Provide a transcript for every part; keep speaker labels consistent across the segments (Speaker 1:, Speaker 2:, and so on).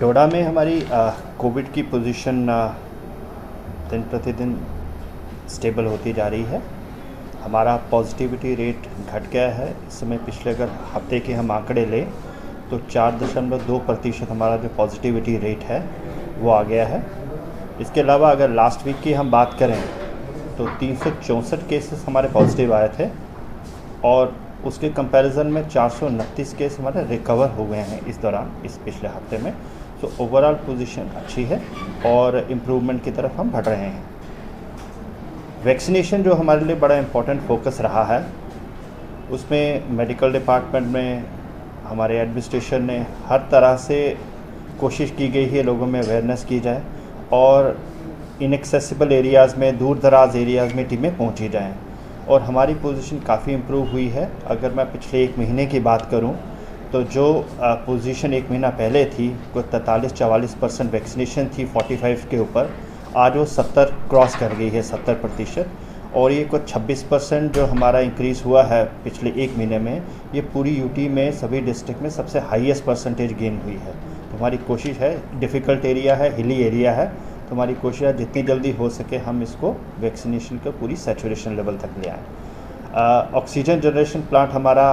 Speaker 1: डोडा में हमारी कोविड की पोजीशन दिन प्रतिदिन स्टेबल होती जा रही है। हमारा पॉजिटिविटी रेट घट गया है। इस समय पिछले अगर हफ्ते के हम आंकड़े लें तो 4.2% हमारा जो पॉजिटिविटी रेट है वो आ गया है। इसके अलावा अगर लास्ट वीक की हम बात करें तो 364 केसेस हमारे पॉजिटिव आए थे और उसके कंपैरिजन में 429 केस हमारे रिकवर हो गए हैं इस दौरान, इस पिछले हफ्ते में। सो ओवरऑल पोजीशन अच्छी है और इम्प्रूवमेंट की तरफ हम बढ़ रहे हैं। वैक्सीनेशन जो हमारे लिए बड़ा इम्पोर्टेंट फोकस रहा है, उसमें मेडिकल डिपार्टमेंट में हमारे एडमिनिस्ट्रेशन ने हर तरह से कोशिश की गई है लोगों में अवेयरनेस की जाए और इनएक्सेसिबल एरियाज़ में, दूर दराज एरियाज़ में टीमें पहुंची जाएं और हमारी पोजीशन काफ़ी इम्प्रूव हुई है। अगर मैं पिछले एक महीने की बात करूं तो जो पोजीशन एक महीना पहले थी कोई 43-44% वैक्सीनेशन थी 45 के ऊपर, आज वो 70 क्रॉस कर गई है, 70%। और ये कुछ 26% जो हमारा इंक्रीज़ हुआ है पिछले एक महीने में, ये पूरी यूटी में सभी डिस्ट्रिक्ट में सबसे हाईएस्ट परसेंटेज गेन हुई है। तो हमारी कोशिश है, डिफ़िकल्ट एरिया है, हिली एरिया है, तो हमारी कोशिश है जितनी जल्दी हो सके हम इसको वैक्सीनेशन का पूरी सैचुरेशन लेवल तक ले आएँ। ऑक्सीजन जनरेशन प्लांट हमारा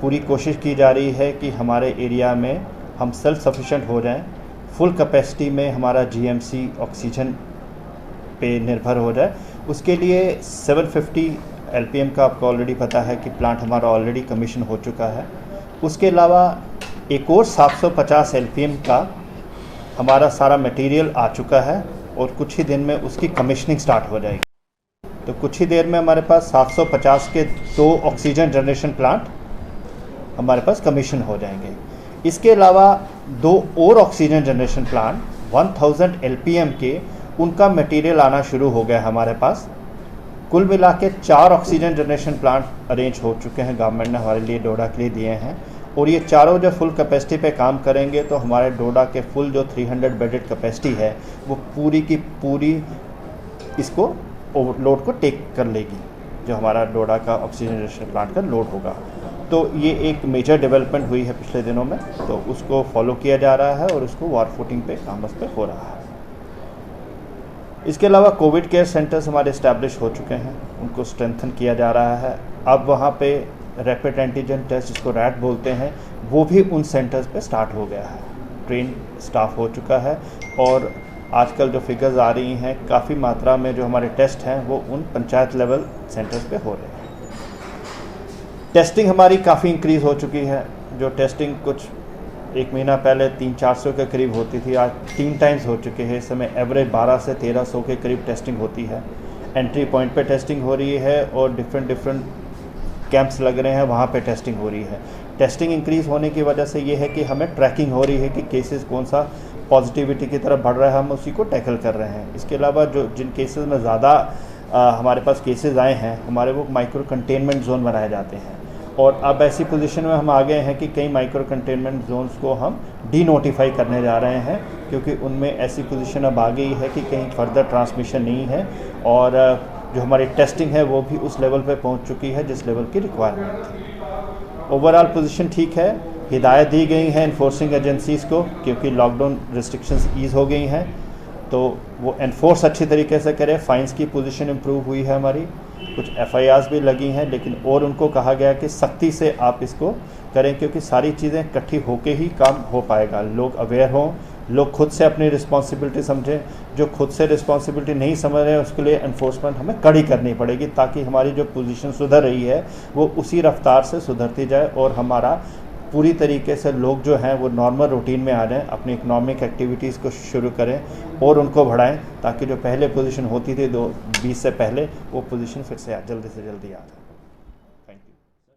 Speaker 1: पूरी कोशिश की जा रही है कि हमारे एरिया में हम सेल्फ सफिशिएंट हो जाएं, फुल कैपेसिटी में हमारा जीएमसी ऑक्सीजन पे निर्भर हो जाए। उसके लिए 750 एलपीएम का आपको ऑलरेडी पता है कि प्लांट हमारा ऑलरेडी कमीशन हो चुका है। उसके अलावा एक और 750 एलपीएम का हमारा सारा मटेरियल आ चुका है और कुछ ही दिन में उसकी कमीशनिंग स्टार्ट हो जाएगी। तो कुछ ही देर में हमारे पास 750 के 2 ऑक्सीजन जनरेशन प्लांट हमारे पास कमीशन हो जाएंगे। इसके अलावा 2 और ऑक्सीजन जनरेशन प्लांट 1000 एलपीएम के, उनका मटेरियल आना शुरू हो गया हमारे पास। कुल मिला के 4 ऑक्सीजन जनरेशन प्लांट अरेंज हो चुके हैं, गवर्नमेंट ने हमारे लिए डोडा के लिए दिए हैं। और ये चारों जो फुल कैपेसिटी पे काम करेंगे तो हमारे डोडा के फुल जो 300 बेडेड कैपेसिटी है वो पूरी की पूरी इसको लोड को टेक कर लेगी, जो हमारा डोडा का ऑक्सीजन जनरेशन प्लांट का लोड होगा। तो ये एक मेजर डेवलपमेंट हुई है पिछले दिनों में, तो उसको फॉलो किया जा रहा है और उसको वार फुटिंग पे काम उस पर हो रहा है। इसके अलावा कोविड केयर सेंटर्स हमारे इस्टेब्लिश हो चुके हैं, उनको स्ट्रेंथन किया जा रहा है। अब वहाँ पे रैपिड एंटीजन टेस्ट, जिसको रैट बोलते हैं, वो भी उन सेंटर्स पे स्टार्ट हो गया है। ट्रेन स्टाफ हो चुका है और आजकल जो फिगर्स आ रही हैं काफ़ी मात्रा में जो हमारे टेस्ट हैं वो उन पंचायत लेवल सेंटर्स पे हो रहे हैं। टेस्टिंग हमारी काफ़ी इंक्रीज़ हो चुकी है। जो टेस्टिंग कुछ एक महीना पहले 300-400 के करीब होती थी, आज 3 टाइम्स हो चुके हैं। इस समय एवरेज 1200 से 1300 के करीब टेस्टिंग होती है। एंट्री पॉइंट पे टेस्टिंग हो रही है और डिफरेंट कैंप्स लग रहे हैं, वहाँ पे टेस्टिंग हो रही है। टेस्टिंग इंक्रीज़ होने की वजह से ये है कि हमें ट्रैकिंग हो रही है कि केसेस कौन सा पॉजिटिविटी की तरफ बढ़ रहा है, हम उसी को टैकल कर रहे हैं। इसके अलावा जो जिन केसेस में ज़्यादा हमारे पास केसेस आए हैं, हमारे वो माइक्रो कंटेनमेंट जोन बनाए जाते हैं। और अब ऐसी पोजीशन में हम आ गए हैं कि कई माइक्रो कंटेनमेंट जोन्स को हम डी नोटिफाई करने जा रहे हैं, क्योंकि उनमें ऐसी पोजीशन अब आ गई है कि कहीं फर्दर ट्रांसमिशन नहीं है और जो हमारी टेस्टिंग है वो भी उस लेवल पे पहुंच चुकी है जिस लेवल की रिक्वायरमेंट थी। ओवरऑल पोजीशन ठीक है। हिदायत दी गई है इन्फोर्सिंग एजेंसीज़ को, क्योंकि लॉकडाउन रिस्ट्रिक्शंस ईज़ हो गई हैं, तो वो एनफोर्स अच्छी तरीके से करें। फाइन्स की पोजीशन इम्प्रूव हुई है हमारी, कुछ एफआईआर्स भी लगी हैं, लेकिन और उनको कहा गया कि सख्ती से आप इसको करें, क्योंकि सारी चीज़ें इकट्ठी होके ही काम हो पाएगा। लोग अवेयर हों, लोग खुद से अपनी रिस्पॉन्सिबिलिटी समझें। जो खुद से रिस्पॉन्सिबिलिटी नहीं समझ रहे हैं उसके लिए एनफोर्समेंट हमें कड़ी करनी पड़ेगी, ताकि हमारी जो पोजीशन सुधर रही है वो उसी रफ्तार से सुधरती जाए और हमारा पूरी तरीके से लोग जो हैं वो नॉर्मल रूटीन में आ जाएं, अपनी इकोनॉमिक एक्टिविटीज़ को शुरू करें और उनको बढ़ाएं, ताकि जो पहले पोजीशन होती थी 2020 से पहले, वो पोजीशन फिर से जल्दी आ जाए।